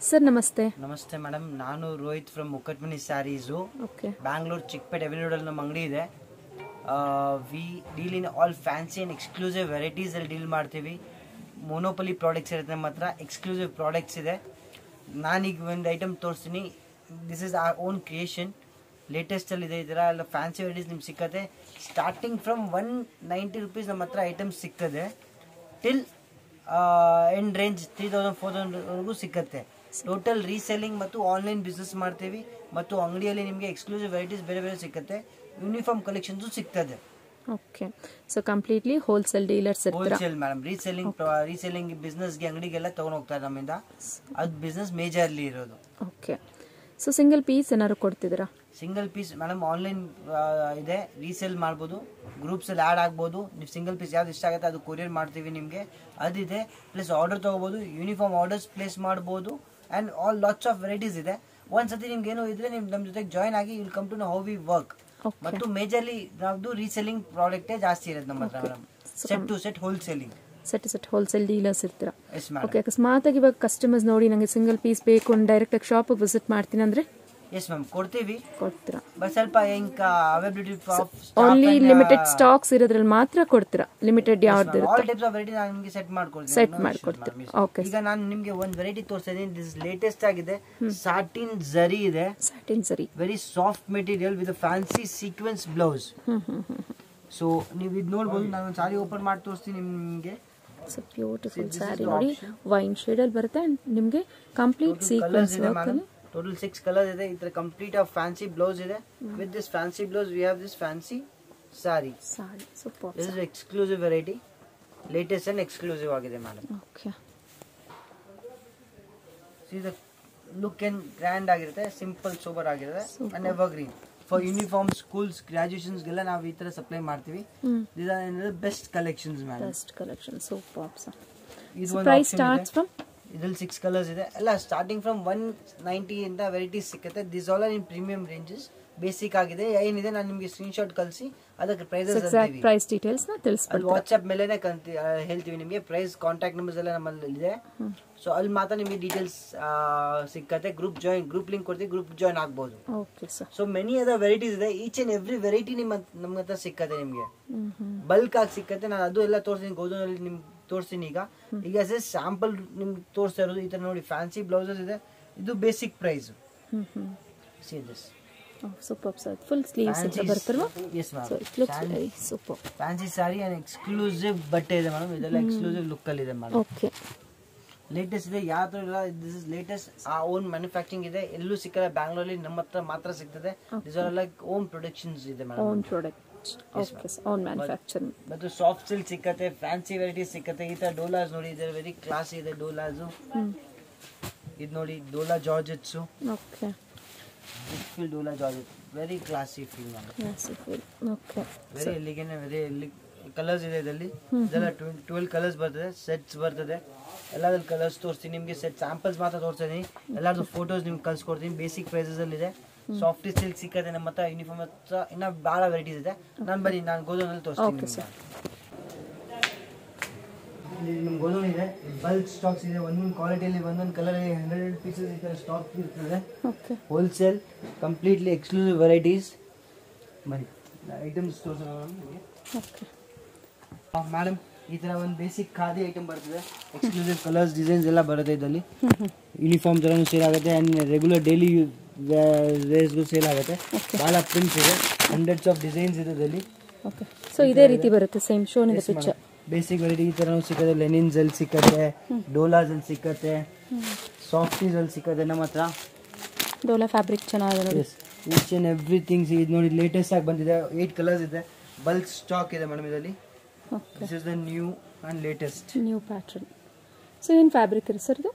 Sir ನಮಸ್ತೆ. ನಮಸ್ತೆ madam, ನಾನು ರೋಹಿತ್ ಫ್ರಮ್ ಮುಕಟ್ಮನಿ ಸ್ಯಾರೀಸು. ಓಕೆ. ಬ್ಯಾಂಗ್ಳೂರ್ ಚಿಕ್ಕಪೇಟೆ ಅವೆನ್ಯೂಡಲ್ಲಿ ನಮ್ಮ ಅಂಗಡಿ ಇದೆ. We deal in all fancy and exclusive ವೆರೈಟೀಸಲ್ಲಿ ಡೀಲ್ ಮಾಡ್ತೀವಿ. ಮೊನೋಪಲಿ ಪ್ರಾಡಕ್ಟ್ಸ್ ಇರುತ್ತೆ, ನಮ್ಮ ಹತ್ರ ಎಕ್ಸ್ಕ್ಲೂಸಿವ್ ಪ್ರಾಡಕ್ಟ್ಸ್ ಇದೆ. ನಾನೀಗ ಒಂದು ಐಟಮ್ ತೋರಿಸ್ತೀನಿ. This is our own creation, ಲೇಟೆಸ್ಟಲ್ಲಿದೆ. ಈ ಥರ ಎಲ್ಲ ಫ್ಯಾನ್ಸಿ ವೆರೈಟೀಸ್ ನಿಮ್ಗೆ ಸಿಕ್ಕತ್ತೆ. ಸ್ಟಾರ್ಟಿಂಗ್ ಫ್ರಮ್ 190 rupees ನಮ್ಮ ಹತ್ರ ಐಟಮ್ಸ್ ಸಿಗ್ತದೆ. ಟಿಲ್ ಎಂಡ್ ರೇಂಜ್ 3000-4000ವರೆಗೂ ಸಿಕ್ಕತ್ತೆ. ಟೋಟಲ್ ರೀಸೆಲ್ಲಿಂಗ್ ಮತ್ತು ಆನ್ಲೈನ್ ಬಿಸ್ನೆಸ್ ಮಾಡ್ತೀವಿ. ಮತ್ತು ಅಂಗಡಿಯಲ್ಲಿ ನಿಮಗೆ ಎಕ್ಸ್ಕ್ಲೂಸಿವ್ ವೆರೈಟೀಸ್ ಬೇರೆ ಬೇರೆ ಸಿಕ್ಕತ್ತೆ. ಯೂನಿಫಾರ್ಮ್ ಕಲೆಕ್ಷನ್ಸು ಸಿಗ್ತದೆ. Okay. So completely wholesale dealers ಇರ್ತೀರಾ? Wholesale madam. ರೀಸೆಲ್ಲಿಂಗ್ ಬಿಸ್ನೆಸ್ಗೆ ಅಂಗಡಿಗೆಲ್ಲ ತೊಗೊಂಡು ಹೋಗ್ತಾರೆ ನಮ್ಮಿಂದ. ಅದು ಬಿಸ್ನೆಸ್ ಮೇಜರ್ಲಿ ಇರೋದು. ಓಕೆ. ಸೊ ಸಿಂಗಲ್ ಪೀಸ್ ಏನಾದ್ರು ಕೊಡ್ತಿದ್ದೀರಾ? ಸಿಂಗಲ್ ಪೀಸ್ ಮೇಡಮ್ ಆನ್ಲೈನ್ ಇದೆ, ರೀಸೇಲ್ ಮಾಡ್ಬೋದು, ಗ್ರೂಪ್ಸಲ್ಲಿ ಆ್ಯಡ್ ಆಗ್ಬೋದು. ನೀವು ಸಿಂಗಲ್ ಪೀಸ್ ಯಾವ್ದು ಇಷ್ಟ ಆಗುತ್ತೆ ಅದು ಕೊರಿಯರ್ ಮಾಡ್ತೀವಿ ನಿಮಗೆ, ಅದಿದೆ. ಪ್ಲಸ್ ಆರ್ಡರ್ ತೊಗೋಬೋದು, ಯೂನಿಫಾರ್ಮ್ ಆರ್ಡರ್ಸ್ ಪ್ಲೇಸ್ ಮಾಡ್ಬೋದು. And all lots of varieties ಇದೆ. ಒಂದ್ಸತಿ ನಿಮ್ಗೆ ಏನೋ ಇದ್ರೆ ನೀವು ನಮ್ಮ ಜೊತೆಗೆ ಜಾಯ್ನ್ ಆಗಿ will come to know how we work. ಮತ್ತು ಮೇಜರ್ಲಿ ನಮ್ದು ರೀಸೆಲ್ಲಿಂಗ್ ಪ್ರಾಡಕ್ಟೇ ಜಾಸ್ತಿ ಇರುತ್ತೆ ನಮ್ಮ ಹತ್ರ madam. Set to set wholesaling, set wholesale dealers ಇರ್ತೀರಾ? ಓಕೆ. ಅಕಸ್ಮಾತ್ ಆಗಿ ಇವಾಗ ಕಸ್ಟಮರ್ಸ್ ನೋಡಿ ನನಗೆ ಸಿಂಗಲ್ ಪೀಸ್ ಬೇಕು, ಡೈರೆಕ್ಟ್ ಆಗಿ ಶಾಪಿಗೆ ವಿಸಿಟ್ ಮಾಡ್ತೀನಿ ಅಂದ್ರೆ? ಎಸ್ ಮ್ಯಾಮ್, ಕೊಡ್ತೀವಿ. ಕೊಡ್ತೀರಾ? ಬಟ್ ಸ್ವಲ್ಪ ಅವೈಲಬಿಲಿಟಿ ಓನ್ಲಿ ಲಿಮಿಟೆಡ್ ಸ್ಟಾಕ್ಸ್ ಇರೋದ್ರಲ್ಲಿ ಮಾತ್ರ ಕೊಡ್ತೀರಾ? ಲಿಮಿಟೆಡ್ ಯಾವ್ದು ಇರುತ್ತೆ? ಆಲ್ ಟೈಪ್ಸ್ ಆಫ್ ವೆರೈಟಿ ನಾನು ನಿಮಗೆ ಸೆಟ್ ಮಾಡ್ಕೊಡ್ತೀನಿ. ಓಕೆ. ಈಗ ನಾನು ನಿಮಗೆ ಒಂದು ವೆರೈಟಿ ತೋರಿಸ್ತಾ ಇದ್ದೀನಿ. ದಿಸ್ ಲೇಟೆಸ್ಟ್ ಆಗಿದೆ. ಸಾಟಿನ್ ಜರಿ ಇದೆ. ಸಾಟಿನ್ ಜರಿ, very soft material with fancy sequence blouse. So ನೀವು ಇದು ನೋಡ್ಬೋದು. ನಾನು ಒಂದು ಸಾರಿ ಓಪನ್ ಮಾಡಿ ತೋರಿಸ್ತೀನಿ ನಿಮಗೆ. ಸೊ ಬ್ಯೂಟಿಫುಲ್ ಸ್ಯಾರಿ ನೋಡಿ, ವೈನ್ ಶೇಡ್ ಅಲ್ಲಿ ಬರುತ್ತೆ. ನಿಮಗೆ ಕಂಪ್ಲೀಟ್ ಸೀಕ್ವೆನ್ಸ್ ವರ್ಕ್ ಅಲ್ಲಿ ಟೋಟಲ್ 6 ಕಲರ್ಸ್ ಇದೆ. ಇದರ ಕಂಪ್ಲೀಟ್ ಆಫ್ ಫ್ಯಾನ್ಸಿ ಬ್ಲೌಸ್ ಇದೆ. With this fancy blouse we have this fancy sari. Super. This is exclusive variety, latest and exclusive ಆಗಿದೆ madam. Okay. See the look and grand ಆಗಿರುತ್ತೆ, simple sober ಆಗಿರುತ್ತೆ and evergreen. For uniform schools ಗ್ರಾಜುಯೇಷನ್ಸ್ಗೆಲ್ಲ ನಾವು ಈ ತರ supply ಮಾಡ್ತೀವಿ. This are best collections madam. Best collection. Super. ಇದು ಒಂದು ಪ್ರೈಸ್ ಸ್ಟಾರ್ಟ್ಸ್ ಫ್ರಮ್, ಇದರಲ್ಲಿ 6 ಕಲರ್ಸ್ ಇದೆ. ಎಲ್ಲ ಸ್ಟಾರ್ಟಿಂಗ್ ಫ್ರಮ್ 190 ಇಂದ ವೆರೈಟೀಸ್ ಸಿಗುತ್ತೆ. This all are in premium ranges. Basic ಆಗಿದೆ. ಏನಿದೆ ನಾನು ನಿಮಗೆ ಸ್ಕ್ರೀನ್ ಶಾಟ್ ಕಳಿಸಿ ಅದಕ್ಕೆ ಪ್ರೈಸ್ ಡೀಟೇಲ್ಸ್ ನ ತಿಳಿಸ್ಬಿಡ್ತೀನಿ. ವಾಟ್ಸ್ಆಪ್ ಮೇಲೆ ಹೇಳ್ತೀವಿ ನಿಮಗೆ. ಪ್ರೈಸ್, ಕಾಂಟ್ಯಾಕ್ಟ್ ನಂಬರ್ಸ್ ಎಲ್ಲ ನಮ್ಮಲ್ಲಿ ಇದೆ. ಸೊ ಅಲ್ಲಿ ಮಾತ್ರ ನಿಮಗೆ ಡೀಟೇಲ್ಸ್ ಸಿಕ್ಕತ್ತೆ. ಗ್ರೂಪ್ ಲಿಂಕ್ ಕೊಡ್ತೀವಿ, ಗ್ರೂಪ್ ಜಾಯ್ನ್ ಆಗ್ಬೋದು. Okay sir. So many other varieties ಇದೆ. ಈಚ್ ಅಂಡ್ ಎವ್ರಿ ವೆರೈಟಿ ನಮ್ಮ ಹತ್ರ ಸಿಕ್ಕತ್ತೆ ನಿಮಗೆ. ಬಲ್ಕ್ ಆಗಿ ಸಿಕ್ಕತ್ತೆ. ನಾನು ಅದು ಎಲ್ಲ ತೋರಿಸ್ತೀನಿ, ಗೋಧೂನಲ್ಲಿ ನಿಮ್ಗೆ ತೋರಿಸ್ತೀನಿ. ಈಗ ಸ್ಯಾಂಪಲ್ ನಿಮ್ಗೆ ತೋರಿಸ್ತಾ ಇರೋದು ಈ ತರ ನೋಡಿ. ಫ್ಯಾನ್ಸಿ ಬ್ಲೌಸಸ್ ಇದೆ. ಇದು basic price. See this super sir. Full sleeves ಅಂತ ಬರ್ತಲ್ವಾ? Yes ma'am. So it looks very super. Fancy sari and exclusive ಬಟ್ಟೆ ಇದೆ ಮೇಡಮ್. ಇದೆಲ್ಲ ಎಕ್ಸ್ಕ್ಲೂಸಿವ್ ಲುಕ್ ಅಲ್ಲಿ ಇದೆ ಮೇಡಮ್. ಓಕೆ. ಲೇಟೆಸ್ಟ್ ಇದೆ. ಯಾವ ತರ ಇಲ್ಲ, ದಿಸ್ ಇಸ್ ಲೇಟೆಸ್ಟ್. ಆ ಓನ್ ಮ್ಯಾನುಫ್ಯಾಕ್ಚರಿಂಗ್ ಇದೆ. ಎಲ್ಲೂ ಸಿಕ್ಕಲ್ಲ. ಬ್ಯಾಂಗ್ಳೂರಲ್ಲಿ ನಮ್ಮ ಹತ್ರ ಮಾತ್ರ ಸಿಗ್ತದೆ. This are like own productions ಇದೆ madam. Own product. Okay sir. Own manufacturing. ಮತ್ತು ಸಾಫ್ಟ್ ಸಿಲ್ಕ್ ಸಿಕ್ಕತ್ತೆ, ಫ್ಯಾನ್ಸಿ ವೆರೈಟೀಸ್ ಸಿಕ್ಕತ್ತೆ. ಈ ತರ ಡೋಲಾಸ್ ನೋಡಿ, ಇದೆ ವೆರಿ ಕ್ಲಾಸ್ ಇದೆ ಡೋಲಾಸು. ಇದು ನೋಡಿ, dola georgettes. Okay. Feel dola georgette, very classy feel madam. Classy feel. Okay. Very ಎಲ್ಲಿಗೇನೆ ವೆರಿ ಕಲರ್ಸ್ ಇದೆ ಇದರಲ್ಲಿ. ಇದೆಲ್ಲ 12 ಕಲರ್ಸ್ ಬರ್ತದೆ. ಸೆಟ್ಸ್ ಬರ್ತದೆ. ಎಲ್ಲಾದ್ರಲ್ಲಿ ಕಲರ್ಸ್ ತೋರಿಸ್ತೀನಿ ನಿಮಗೆ. ಸೆಟ್ ಸ್ಯಾಂಪಲ್ಸ್ ಮಾತ್ರ ತೋರಿಸ್ತೀನಿ. ಎಲ್ಲಾರ್ದು ಫೋಟೋಸ್ ನಿಮ್ಗೆ ಕಳ್ಸಿಕೊಡ್ತೀನಿ. ಬೇಸಿಕ್ ಪ್ರೈಸಸ್ ಅಲ್ಲಿ ಇದೆ. ಸಾಫ್ಟ್ ಸಿಲ್ಕ್ ಸಿಕ್ಕತ್ತೆ ನಮ್ಮ ಹತ್ರ. ಯೂನಿಫಾರ್ಮ್ ಹತ್ರ ಇನ್ನ ಬಹಳ ವೆರೈಟೀಸ್ ಇದೆ. ನಾನು ಗೋಧೂನಲ್ಲಿ ತೋರಿಸ್ತೀನಿ. ನಿಮ್ಗೆ ಗೋಧೂನ್ ಇದೆ. ಬಲ್ಕ್ ಸ್ಟಾಕ್ಸ್ ಇದೆ. ಒಂದೊಂದು ಕ್ವಾಲಿಟಿಯಲ್ಲಿ ಒಂದೊಂದು ಕಲರ್ 100 ಪೀಸಸ್ ಈ ಥರ ಸ್ಟಾಕ್ ಇರ್ತದೆ. Wholesale completely exclusive varieties. ಬನ್ನಿ ಐಟಮ್ಸ್ ತೋರಿಸೋಣ ನಿಮಗೆ. ಮೇಡಮ್ ಈ ಥರ ಒಂದು ಬೇಸಿಕ್ ಖಾದಿ ಐಟಮ್ ಬರ್ತದೆ. ಎಕ್ಸ್ಕ್ಲೂಸಿವ್ ಕಲರ್ಸ್, ಡಿಸೈನ್ಸ್ ಎಲ್ಲ ಬರುತ್ತೆ ಇದರಲ್ಲಿ. ಯೂನಿಫಾರ್ಮ್ ಥರನೂ ಸೇಲ್ ಆಗುತ್ತೆ ಆ್ಯಂಡ್ ರೆಗ್ಯುಲರ್ ಡೈಲಿ ವೇರ್ಸ್ಗೂ ಸೇಲ್ ಆಗುತ್ತೆ. ಭಾಳ ಪ್ರಿಂಟ್ಸ್ ಇದೆ. ಹಂಡ್ರೆಡ್ಸ್ ಆಫ್ ಡಿಸೈನ್ಸ್ ಇದೆ ಇದರಲ್ಲಿ. ಓಕೆ. ಸೊ ಇದೇ ರೀತಿ ಬರುತ್ತೆ ಸೇಮ್ ಶೋನ್ ಇದೆ ಪಿಕ್ಚರ್. ಬೇಸಿಕ್ ವೆರೈಟಿ ಈ ಥರನೂ ಸಿಕ್ಕತ್ತೆ. ಲೆನಿನ್ಸ್ ಅಲ್ಲಿ ಸಿಕ್ಕತ್ತೆ, ಡೋಲಾಸ್ ಅಲ್ಲಿ ಸಿಕ್ಕತ್ತೆ, ಸಾಫ್ಟೀಸ್ ಅಲ್ಲಿ ಸಿಕ್ಕತ್ತೆ ನಮ್ಮ ಹತ್ರ. ಡೋಲಾ ಫ್ಯಾಬ್ರಿಕ್ ಚೆನ್ನಾಗಿದೆ ನೋಡಿ. Each and everythings. ಇದು ನೋಡಿ ಲೇಟೆಸ್ಟ್ ಆಗಿ ಬಂದಿದೆ. 8 ಕಲರ್ಸ್ ಇದೆ. ಬಲ್ಕ್ ಸ್ಟಾಕ್ ಇದೆ ಮೇಡಮ್ ಇದರಲ್ಲಿ. This is the new and latest new pattern. So ಏನು ಫ್ಯಾಬ್ರಿಕ್ ಇದೆ ಸರ್ ಇದು?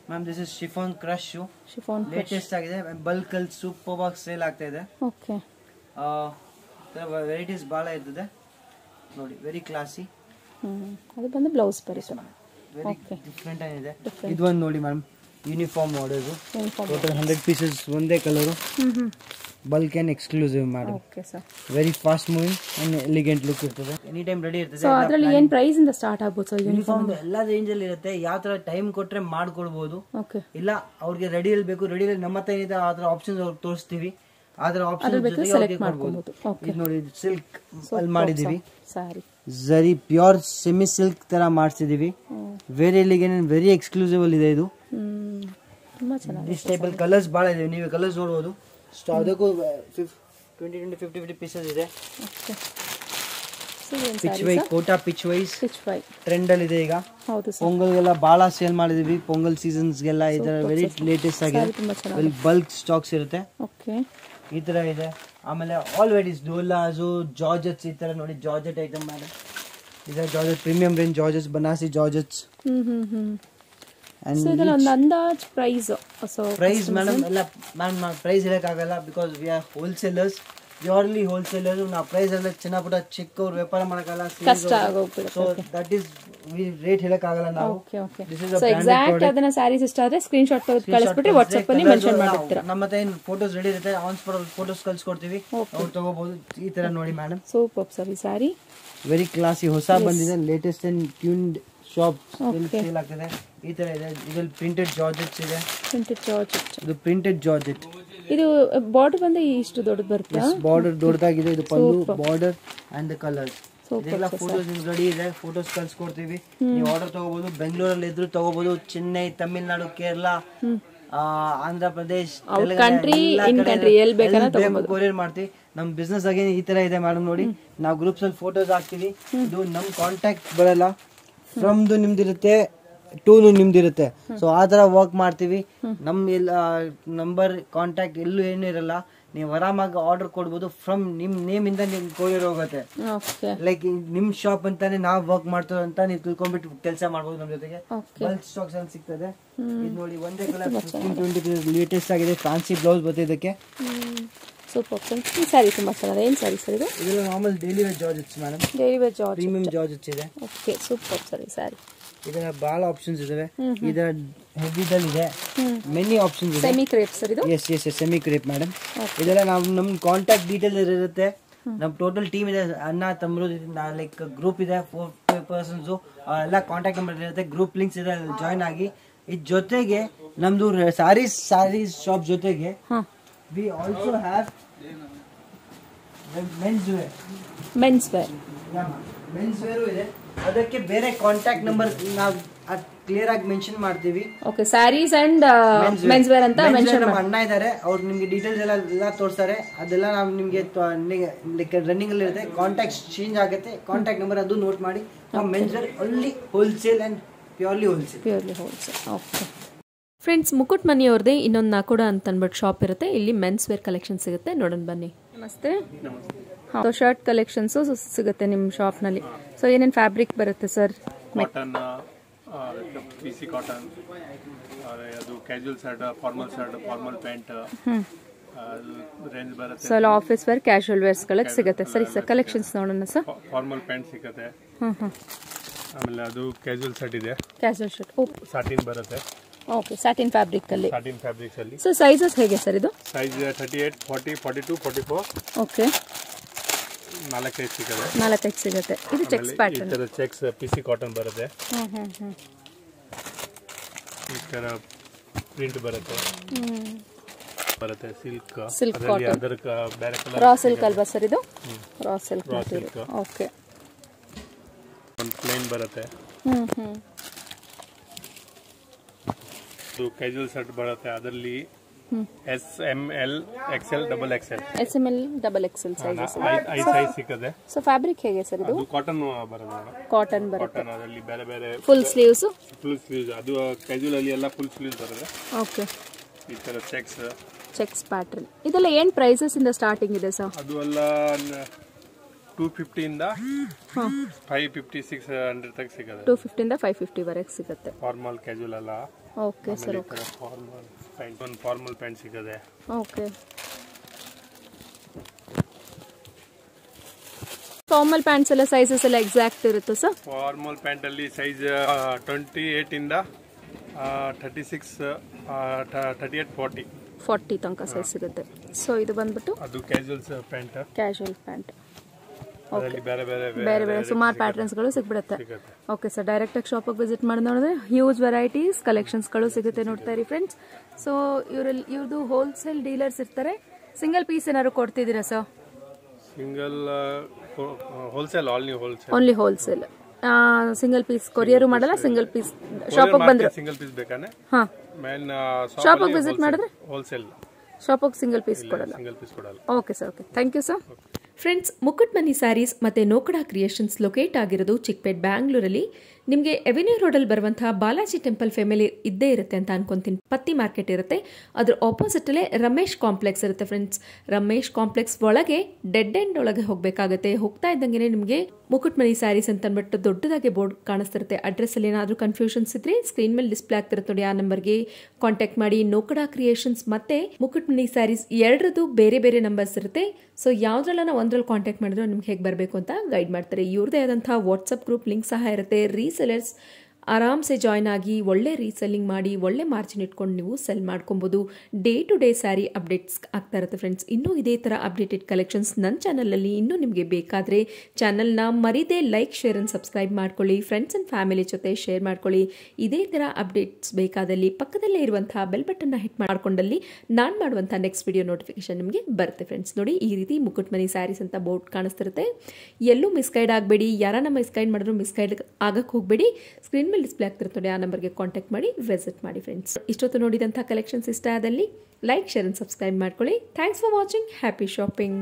Ma'am this is chiffon crush. Chiffon latest ಆಗಿದೆ. ಬಲ್ಕ್ ಅಲ್ಲಿ ಸೂಪರ್ ಆಗಿ ಸೇಲ್ ಆಗ್ತಾ ಇದೆ. ಓಕೆ. ವೆರೈಟೀಸ್ ಭಾಳ ಇರ್ತದೆ ನೋಡಿ. Very classy. ಅದು ಬಂದು ಬ್ಲೌಸ್ ಬರುತ್ತೆ. ವೆರಿ ಡಿಫ್ರೆಂಟ್ ಆಗಿದೆ. ಇದು ಒಂದು ನೋಡಿ ma'am, uniform orders. Total 100 pieces ಒಂದೇ colour. Bulk and exclusive madam. Okay sir. Very fast moving and elegant look ಇರ್ತದೆ, ಎನಿ ಟೈಮ್ ರೆಡಿ ಇರ್ತದೆ. ಸೊ ಅದರಲ್ಲಿ ಏನ್ ಪ್ರೈಸ್ ಇಂದ ಸ್ಟಾರ್ಟ್ ಆಗ್ಬೋದು ಸರ್? ಯೂನಿಫಾರ್ಮ್ ಎಲ್ಲಾ ರೇಂಜ್ ಅಲ್ಲಿ ಇರುತ್ತೆ, ಯಾವ ತರ ಟೈಮ್ ಕೊಟ್ರೆ ಮಾಡ್ಕೊಡ್ಬೋದು. ಓಕೆ. ಇಲ್ಲ ಅವ್ರಿಗೆ ರೆಡಿ ಅಲ್ಲಿ ಬೇಕು, ರೆಡಿ ಅಲ್ಲಿ ನಮ್ಮ ಹತ್ರ ಏನಿದೆ ಆ ತರ ಆಪ್ಷನ್ಸ್ ಅವ್ರಿಗೆ ತೋರಿಸ್ತೀವಿ, ಅದರ ಆಪ್ಷನ್ ಜೊತೆಗೆ ಅವ್ರಿಗೆ ಕೊಡ್ಬೋದು. ಇದು ನೋಡಿ ಸಿಲ್ಕ್ ಅಲ್ಲಿ ಮಾಡಿದೀವಿ, ಝರಿ ಪ್ಯೂರ್ ಸೆಮಿ ಸಿಲ್ಕ್ ತರ ಮಾಡಿಸಿದೀವಿ. Very elegant and very exclusive ಅಲ್ಲಿ ಇದೆ ಇದು. ದಿಸ್ ಟೈಪ್ ಅಲ್ಲಿ ಕಲರ್ಸ್ ಬಹಳ ಇದೆ, ನೀವು ಕಲರ್ಸ್ ನೋಡಬಹುದು. ಅದಕ್ಕೂ 20-50 ಪೀಸಸ್ ಇದೆ. ಪಿಚ್ ವೈ ಕೋಟಾ ಪಿಚ್ ವೈಸ್ ಟ್ರೆಂಡ್ ಅಲ್ಲಿ ಇದೆ ಈಗ. ಪೊಂಗಲ್ಗೆಲ್ಲ ಬಹಳ ಸೇಲ್ ಮಾಡಿದೀವಿ, ಪೊಂಗಲ್ ಸೀಸನ್ಸ್ಗೆಲ್ಲ ಇದರ ವೆರಿ ಲೇಟೆಸ್ಟ್ ಆಗಿದೆ. ಬಲ್ಕ್ ಸ್ಟಾಕ್ಸ್ ಇರುತ್ತೆ, ಈ ತರ ಇದೆ. ಆಮೇಲೆ ಆಲ್ ವೆರೈಟೀಸ್ ಡೋಲಾಸು ಜಾರ್ಜೆಟ್ಸ್, ಈ ತರ ನೋಡಿ ಜಾರ್ಜೆಟ್ ಐಟಮ್ ಮಾಡಿ ಇದೆ. Georgette premium range georgettes, Banarasi georgettes. Price madam ಎಲ್ಲ ಪ್ರೈಸ್ ಹೇಳಕ್ಕಾಗಲ್ಲ, because we are wholesalers, purely wholesaler. ನಾವು ಪ್ರೈಸ್ ಎಲ್ಲ ಚಿನ್ನ ಪುಟ್ಟ ಚಿಕ್ಕವ್ರು ವ್ಯಾಪಾರ ಮಾಡಕ್ಕಾಗಲ್ಲ, ಸೊ ದಟ್ ಈಸ್ ರೇಟ್ ಹೇಳಕ್ಕಾಗಲ್ಲ ನಾವು. ನಮ್ಮ ಹತ್ರ ಏನು ಫೋಟೋಸ್ ರೆಡಿ ಇರುತ್ತೆ, ಆನ್ ಸ್ಪಾಟ್ ಫೋಟೋಸ್ ಕಳ್ಸಿಕೊಡ್ತೀವಿ, ಅವ್ರು ತಗೋಬಹುದು. ಈ ತರ ನೋಡಿ madam, super sari, very classy, ಹೊಸ ಬಂದಿದೆ, latest and tuned shop sale ಆಗ್ತಿದೆ. ಈ ತರ ಇದೆ. ಇದ್ರಲ್ಲಿ ಪ್ರಿಂಟೆಡ್ ಜಾರ್ಜೆಟ್ಸ್ ಇದೆ, ಇದು ಪ್ರಿಂಟೆಡ್ ಜಾರ್ಜೆಟ್. ಇದು ಬಾರ್ಡರ್ ಬಂದು ಇಷ್ಟು ದೊಡ್ಡದು ಬರುತ್ತೆ, ಬಾರ್ಡರ್ ದೊಡ್ಡದಾಗಿದೆ. ಇದು ಪಲ್ಲು, ಬಾರ್ಡರ್ ಅಂಡ್ ದ ಕಲರ್ಸ್. ಇದೆಲ್ಲ ಫೋಟೋಸ್ ರೆಡಿ ಇದೆ, ಫೋಟೋಸ್ ಕಳ್ಸಿಕೊಡ್ತೀವಿ, ನೀವು ಆರ್ಡರ್ ತಗೋಬಹುದು. ಬೆಂಗಳೂರಲ್ಲಿ ಇದ್ರು ತಗೋಬಹುದು, ಚೆನ್ನೈ, ತಮಿಳ್ನಾಡು, ಕೇರಳ, ಆಂಧ್ರ ಪ್ರದೇಶ್, ಕೊರಿಯರ್ ಮಾಡ್ತೀವಿ. ನಮ್ ಬಿಸ್ನೆಸ್ ಆಗಿ ಈ ತರ ಇದೆ ಮೇಡಮ್. ನೋಡಿ ನಾವು ಗ್ರೂಪ್ಸ್ ಅಲ್ಲಿ ಫೋಟೋಸ್ ಹಾಕ್ತಿವಿ. ಇದು ನಮ್ ಕಾಂಟ್ಯಾಕ್ಟ್ ಬರಲ್ಲ, ಫ್ರಮ್ದು ನಿಮ್ದಿರುತ್ತೆ, ಟೂನು ನಿಮ್ದಿರುತ್ತೆ. ಸೊ ಆ ತರ ವರ್ಕ್ ಮಾಡ್ತೀವಿ. ನಮ್ ನಂಬರ್ ಕಾಂಟ್ಯಾಕ್ಟ್ ಎಲ್ಲೂ ಏನು ಇರಲ್ಲ, ನೀವು ಆರಾಮಾಗಿ ಆರ್ಡರ್ ಕೊಡ್ಬೋದು. ಫ್ರಮ್ ನಿಮ್ ನೇಮ್ ಇಂದ ನಿಮ್ ಕೊರಿಯರ್ ಹೋಗುತ್ತೆ. ಲೈಕ್ ನಿಮ್ ಶಾಪ್ ಅಂತಾನೆ ನಾವ್ ವರ್ಕ್ ಮಾಡ್ತೇವೆ ಅಂತ ನೀವು ತಿಳ್ಕೊಂಡ್ಬಿಟ್ಟು ಕೆಲಸ ಮಾಡ್ಬೋದು ನಮ್ ಜೊತೆಗೆ. ಬಲ್ಕ್ ಸ್ಟಾಕ್ಸ್ ಅಲ್ಲಿ ಸಿಗ್ತದೆ. ಇದು ನೋಡಿ ಒಂದೇ ಕಲರ್ 15-20 ಲೇಟೆಸ್ಟ್ ಆಗಿದೆ. ಫ್ಯಾನ್ಸಿ ಬ್ಲೌಸ್ ಬರುತ್ತೆ ಇದಕ್ಕೆ. ಸ್ಯಾರಿ ತುಂಬಾ ಚೆನ್ನಾಗಿದೆ. ಏನ್ ಸ್ಯಾರಿ ಸರ್ ಇದು? ಇದೆಲ್ಲ normal daily wear georgettes madam, daily wear georgette, premium georgettes ಇದೆ. Okay, super sari. ಇದರ ಬಹಳ ಆಪ್ಷನ್ಸ್ ಇದಾವೆ. ಇದರ ಹೆವಿದಲ್ಲಿ ಇದೆ, ಮೆನಿ ಆಪ್ಷನ್ಸ್ ಇದೆ. ಸೆಮಿ ಕ್ರೇಪ್ ಸರ್ ಇದು? Yes semi crepe madam. ಇದೆಲ್ಲ ನಮ್ ಕಾಂಟ್ಯಾಕ್ಟ್ ಡೀಟೇಲ್ ಇರುತ್ತೆ. ನಮ್ ಟೋಟಲ್ ಟೀಮ್ ಇದೆ, ಅಣ್ಣ ತಮ್ಮರು, ಲೈಕ್ ಗ್ರೂಪ್ ಇದೆ 4 persons, ಎಲ್ಲ ಕಾಂಟ್ಯಾಕ್ಟ್ ನಂಬರ್ ಇರುತ್ತೆ, ಗ್ರೂಪ್ ಲಿಂಕ್ಸ್ ಇದೆ, ಜಾಯ್ನ್ ಆಗಿ. ಇದ್ ಜೊತೆಗೆ ನಮ್ದು ಸ್ಯಾರೀಸ್ ಶಾಪ್ ಜೊತೆಗೆ we also have men's wear ಇದೆ. ಅದಕ್ಕೆ ಬೇರೆ ಕಾಂಟ್ಯಾಕ್ಟ್ ನಂಬರ್ ನಾವು ಕ್ಲಿಯರ್ ಆಗಿ ಮೆನ್ಷನ್ ಮಾಡ್ತೀವಿ. Okay, sarees and men's wear ಅಂತ ಮೆನ್ಷನ್ ನಮ್ಮ ಅಣ್ಣ ಇದ್ದಾರೆ, ಅವ್ರು ನಿಮ್ಗೆ ಡೀಟೇಲ್ಸ್ ಎಲ್ಲ ತೋರಿಸ್ತಾರೆ. ಅದೆಲ್ಲ ನಾವು ನಿಮ್ಗೆ ರನ್ನಿಂಗ್ ಅಲ್ಲಿ ಇರುತ್ತೆ. ಕಾಂಟ್ಯಾಕ್ಟ್ ಚೇಂಜ್ ಆಗುತ್ತೆ, ಕಾಂಟ್ಯಾಕ್ಟ್ ನಂಬರ್ ಅದು ನೋಟ್ ಮಾಡಿ. ನಾವು men's wear only wholesale and purely wholesale. Okay friends, Mukut Mani ಅವ್ರದ್ದೇ ಇನ್ನೊಂದು ನಾಕೋಡ ಅಂತ ಅಂದ್ಬಿಟ್ಟು ಶಾಪ್ ಇರುತ್ತೆ. ಇಲ್ಲಿ ಮೆನ್ಸ್ ವೇರ್ ಕಲೆಕ್ಷನ್ ಸಿಗುತ್ತೆ, ನೋಡೋಣ ಬನ್ನಿ. ನಮಸ್ತೆ. ಶರ್ಟ್ ಕಲೆಕ್ಷನ್ಸು ಸಿಗುತ್ತೆ ನಿಮ್ಮ ಶಾಪ್ನಲ್ಲಿ. ಸೊ ಏನೇನು ಫ್ಯಾಬ್ರಿಕ್ ಬರುತ್ತೆ ಸರ್? ಕಾಟನ್, ಪಿಸಿ ಕಾಟನ್, ಅದು casual shirt, formal shirt, formal pant, range ಬರುತ್ತೆ. So office wear, casual wears ಗಳಿಗೆ ಸಿಗುತ್ತೆ. ಸರಿ ಸರ್, ಕಲೆಕ್ಷನ್ಸ್ ನೋಡೋಣ ಸರ್. ಫಾರ್ಮಲ್ ಪ್ಯಾಂಟ್ ಸಿಗುತ್ತೆ. ಆಮೇಲೆ ಅದು ಕ್ಯಾಜುವಲ್ ಶರ್ಟ್ ಇದೆ, ಕ್ಯಾಶುವಲ್ ಶರ್ಟ್ ಸಾಟಿನ್ ಬರುತ್ತೆ. ಓಕೆ, ಸ್ಯಾಟಿನ್ ಫ್ಯಾಬ್ರಿಕ್ ಅಲ್ಲಿ. ಸಾಟಿನ್ ಫ್ಯಾಬ್ರಿಕ್ಸ್ ಅಲ್ಲಿ. ಸೊ ಸೈಜಸ್ ಹೇಗೆ ಸರ್ ಇದು? ಸೈಜ್ 38, 40, 42, 44. ಓಕೆ, 4 ಸಿಗುತ್ತೆ. 4 ಸಿಗುತ್ತೆ. ಇದು ಚೆಕ್ಸ್ ಪ್ಯಾಟರ್ನ್. ಈ ತರ ಚೆಕ್ಸ್ ಪಿಸಿ ಕಾಟನ್ ಬರುತ್ತೆ. ಈ ತರ ಪ್ರಿಂಟ್ ಬರುತ್ತೆ. ಸಿಲ್ಕ್ ಕಾಟನ್, ಅದರ ಬೇರೆ ಕಲರ್ ರಾ ಸಿಲ್ಕ್ ಅಲ್ವಾ ಸರ್ ಇದು? Raw silk. ಓಕೆ, ಒಂದು ಪ್ಲೇನ್ ಬರುತ್ತೆ. ಇದು ಕ್ಯಾಜುವಲ್ ಶರ್ಟ್ ಬರುತ್ತೆ. ಅದರಲ್ಲಿ SML, XL, XXL. SML, XXL sizes. 5 size ಸಿಗುತ್ತೆ. ಸೊ ಫ್ಯಾಬ್ರಿಕ್ ಹೇಗೆ ಸರ್ ಇದು? ಅದು ಕಾಟನ್ ಬರುತ್ತೆ. ಕಾಟನ್ ಬರುತ್ತೆ. ಅದರಲ್ಲಿ ಬೇರೆ ಬೇರೆ ಫುಲ್ ಸ್ಲೀವ್ಸ್. ಅದು ಕ್ಯಾಜುವಲ್ ಅಲ್ಲಿ ಎಲ್ಲ ಫುಲ್ ಸ್ಲೀವ್ಸ್ ಬರುತ್ತೆ. ಓಕೆ, ಈ ತರ ಚೆಕ್ಸ್ ಪ್ಯಾಟರ್ನ್. ಇದೆಲ್ಲ ಏನ್ ಪ್ರೈಸಸ್ ಇಂದ ಸ್ಟಾರ್ಟಿಂಗ್ ಇದೆ ಸರ್? ಅದು ಎಲ್ಲ 250 ಇಂದ 550, 600 ತನಕ ಸಿಗುತ್ತೆ. 250 ಇಂದ 550 ವರೆಗೆ ಸಿಗುತ್ತೆ. ಫಾರ್ಮಲ್ ಕ್ಯಾಜುವಲ್ ಅಲ್ಲ. Okay sir. Okay, formal pant, ಒಂದು ಫಾರ್ಮಲ್ ಪ್ಯಾಂಟ್ ಸಿಗುತ್ತೆ. ಓಕೆ, ಫಾರ್ಮಲ್ ಪ್ಯಾಂಟ್ಸ್ ಎಲ್ಲ ಸೈಜಸ್ ಎಲ್ಲ ಎಕ್ಸಾಕ್ಟ್ ಇರುತ್ತೆ ಸರ್? ಫಾರ್ಮಲ್ ಪ್ಯಾಂಟ್ ಅಲ್ಲಿ ಸೈಜ್ 28 ಇಂದ 36, 38, 40. 40 ತನಕ ಸೈಜ್ ಸಿಗುತ್ತೆ. ಸೊ ಇದು ಬಂದ್ಬಿಟ್ಟು ಅದು ಕ್ಯಾಶುವಲ್ಸ್ ಪ್ಯಾಂಟ್, ಕ್ಯಾಶುವಲ್ ಪ್ಯಾಂಟ್. ಅದರಲ್ಲಿ ಬೇರೆ ಬೇರೆ ಬೇರೆ ಬೇರೆ ಸುಮಾರು ಪ್ಯಾಟರ್ನ್ಸ್ಗಳು ಸಿಗ್ಬಿಡುತ್ತೆ. ಓಕೆ ಸರ್, ಡೈರೆಕ್ಟಾಗಿ ಶಾಪಿಗೆ ವಿಸಿಟ್ ಮಾಡಿ ನೋಡಿದ್ರೆ ಹ್ಯೂಜ್ ವೆರೈಟೀಸ್ ಕಲೆಕ್ಷನ್ಸ್ಗಳು ಸಿಗುತ್ತೆ. ನೋಡ್ತಾ ಇರಿ ಫ್ರೆಂಡ್ಸ್. ಸೊ ಇವ್ರದ್ದು ಹೋಲ್ಸೇಲ್ ಡೀಲರ್ಸ್ ಇರ್ತಾರೆ. ಸಿಂಗಲ್ ಪೀಸ್ ಏನಾದ್ರು ಕೊಡ್ತಿದ್ದೀರಾ sir? Single wholesale, only wholesale. Single piece courier ಮಾಡಲ್ಲ. ಸಿಂಗಲ್ ಪೀಸ್ ಶಾಪಿಗೆ ಬಂದ್ರೆ ಸಿಂಗಲ್ ಪೀಸ್ ಬೇಕಾನೆ. ಹಾಂ, ಶಾಪಿಗೆ ವಿಸಿಟ್ ಮಾಡಿದ್ರೆ ಹೋಲ್ಸೇಲ್, ಶಾಪಿಗೆ ಸಿಂಗಲ್ ಪೀಸ್ ಕೊಡಲ್ಲ. Okay sir, okay, thank you sir. Friends, Mukut Mani saris ಮತ್ತು ನೋಕಡಾ ಕ್ರಿಯೇಷನ್ಸ್ ಲೊಕೇಟ್ ಆಗಿರೋದು ಚಿಕ್ಕಪೇಟ್, ಬ್ಯಾಂಗ್ಳೂರಲ್ಲಿ. ನಿಮಗೆ ಎವೆನ್ಯೂ ರೋಡಲ್ಲಿ ಬರುವಂತಹ ಬಾಲಾಜಿ ಟೆಂಪಲ್ ಫ್ಯಾಮಿಲಿ ಇದ್ದೇ ಇರುತ್ತೆ ಅಂತ ಅನ್ಕೊಂತೀನಿ. ಪತ್ತಿ ಮಾರ್ಕೆಟ್ ಇರುತ್ತೆ, ಅದ್ರ ಆಪೋಸಿಟಲ್ಲೇ ರಮೇಶ್ ಕಾಂಪ್ಲೆಕ್ಸ್ ಇರುತ್ತೆ ಫ್ರೆಂಡ್ಸ್. ರಮೇಶ್ ಕಾಂಪ್ಲೆಕ್ಸ್ ಒಳಗೆ ಡೆಡ್ ಎಂಡ್ ಒಳಗೆ ಹೋಗಬೇಕಾಗುತ್ತೆ. ಹೋಗ್ತಾ ಇದ್ದಂಗೆ ನಿಮಗೆ ಮುಕುಟ್ ಮನಿ ಸ್ಯಾರೀಸ್ ಅಂತ ಅಂದ್ಬಿಟ್ಟು ದೊಡ್ಡದಾಗಿ ಬೋರ್ಡ್ ಕಾಣಿಸ್ತಿರುತ್ತೆ. ಅಡ್ರೆಸ್ಸಲ್ಲಿ ಏನಾದರೂ ಕನ್ಫ್ಯೂಷನ್ಸ್ ಇದ್ರೆ ಸ್ಕ್ರೀನ್ ಮೇಲೆ ಡಿಸ್ಪ್ಲೇ ಆಗ್ತಿರುತ್ತೆ ನೋಡಿ, ಆ ನಂಬರ್ಗೆ ಕಾಂಟ್ಯಾಕ್ಟ್ ಮಾಡಿ. ನೋಕಡಾ ಕ್ರಿಯೇಷನ್ಸ್ ಮತ್ತೆ ಮುಕುಟ್ ಮನಿ ಸ್ಯಾರೀಸ್ ಎರಡರದ್ದು ಬೇರೆ ಬೇರೆ ನಂಬರ್ಸ್ ಇರುತ್ತೆ. ಸೊ ಯಾವುದ್ರಲ್ಲ ನಾವು ಒಂದ್ರಲ್ಲಿ ಕಾಂಟ್ಯಾಕ್ಟ್ ಮಾಡಿದ್ರೆ ನಿಮ್ಗೆ ಹೇಗೆ ಬರಬೇಕು ಅಂತ ಗೈಡ್ ಮಾಡ್ತಾರೆ. ಇವ್ರದೇ ಆದಂತಹ ವಾಟ್ಸಪ್ ಗ್ರೂಪ್ ಲಿಂಕ್ ಸಹ ಇರುತ್ತೆ. ರೀಸೆಲರ್ಸ್ ಆರಾಮ್ಸೆ ಜಾಯ್ನ್ ಆಗಿ ಒಳ್ಳೆ ರೀಸೆಲ್ಲಿಂಗ್ ಮಾಡಿ ಒಳ್ಳೆ ಮಾರ್ಜಿನ್ ಇಟ್ಕೊಂಡು ನೀವು ಸೆಲ್ ಮಾಡ್ಕೊಬೋದು. Day to day sari updates ಆಗ್ತಾ ಇರುತ್ತೆ ಫ್ರೆಂಡ್ಸ್. ಇನ್ನೂ ಇದೇ ಥರ ಅಪ್ಡೇಟೆಡ್ ಕಲೆಕ್ಷನ್ಸ್ ನನ್ನ ಚಾನಲಲ್ಲಿ ಇನ್ನೂ ನಿಮಗೆ ಬೇಕಾದರೆ ಚಾನಲ್ನ ಮರಿದೇ ಲೈಕ್, ಶೇರ್ ಆ್ಯಂಡ್ ಸಬ್ಸ್ಕ್ರೈಬ್ ಮಾಡ್ಕೊಳ್ಳಿ. ಫ್ರೆಂಡ್ಸ್ ಆ್ಯಂಡ್ ಫ್ಯಾಮಿಲಿ ಜೊತೆ ಶೇರ್ ಮಾಡ್ಕೊಳ್ಳಿ. ಇದೇ ಥರ ಅಪ್ಡೇಟ್ಸ್ ಬೇಕಾದಲ್ಲಿ ಪಕ್ಕದಲ್ಲೇ ಇರುವಂತಹ ಬೆಲ್ ಬಟನ್ನ ಹಿಟ್ ಮಾಡ್ಕೊಂಡಲ್ಲಿ ನಾನು ಮಾಡುವಂಥ ನೆಕ್ಸ್ಟ್ ವಿಡಿಯೋ ನೋಟಿಫಿಕೇಶನ್ ನಿಮಗೆ ಬರುತ್ತೆ ಫ್ರೆಂಡ್ಸ್. ನೋಡಿ, ಈ ರೀತಿ ಮುಕುಟ್ ಮನಿ ಸ್ಯಾರೀಸ್ ಅಂತ ಬೋರ್ಡ್ ಕಾಣಿಸ್ತಿರುತ್ತೆ. ಎಲ್ಲೂ ಮಿಸ್ಗೈಡ್ ಆಗಬೇಡಿ. ಯಾರನ್ನ ಮಿಸ್ಗೈಡ್ ಮಾಡಿದ್ರು ಮಿಸ್ಗೈಡ್ ಆಗಕ್ಕೆ ಹೋಗಬೇಡಿ. ಸ್ಕ್ರೀನ್ ಮೇಲೆ ಡಿಸ್ಪ್ಲೇ ಆಗ್ತಿರುತ್ತೆ ನೋಡಿ, ಆ ನಂಬರ್ಗೆ ಕಾಂಟ್ಯಾಕ್ಟ್ ಮಾಡಿ ವಿಸಿಟ್ ಮಾಡಿ ಫ್ರೆಂಡ್ಸ್. ಇಷ್ಟೊತ್ತು ನೋಡಿದಂಥ ಕಲೆಕ್ಷನ್ಸ್ ಇಷ್ಟ ಆದಲ್ಲಿ ಲೈಕ್, ಶೇರ್ ಆ್ಯಂಡ್ ಸಬ್ಸ್ಕ್ರೈಬ್ ಮಾಡ್ಕೊಳ್ಳಿ. Thanks for watching. Happy shopping.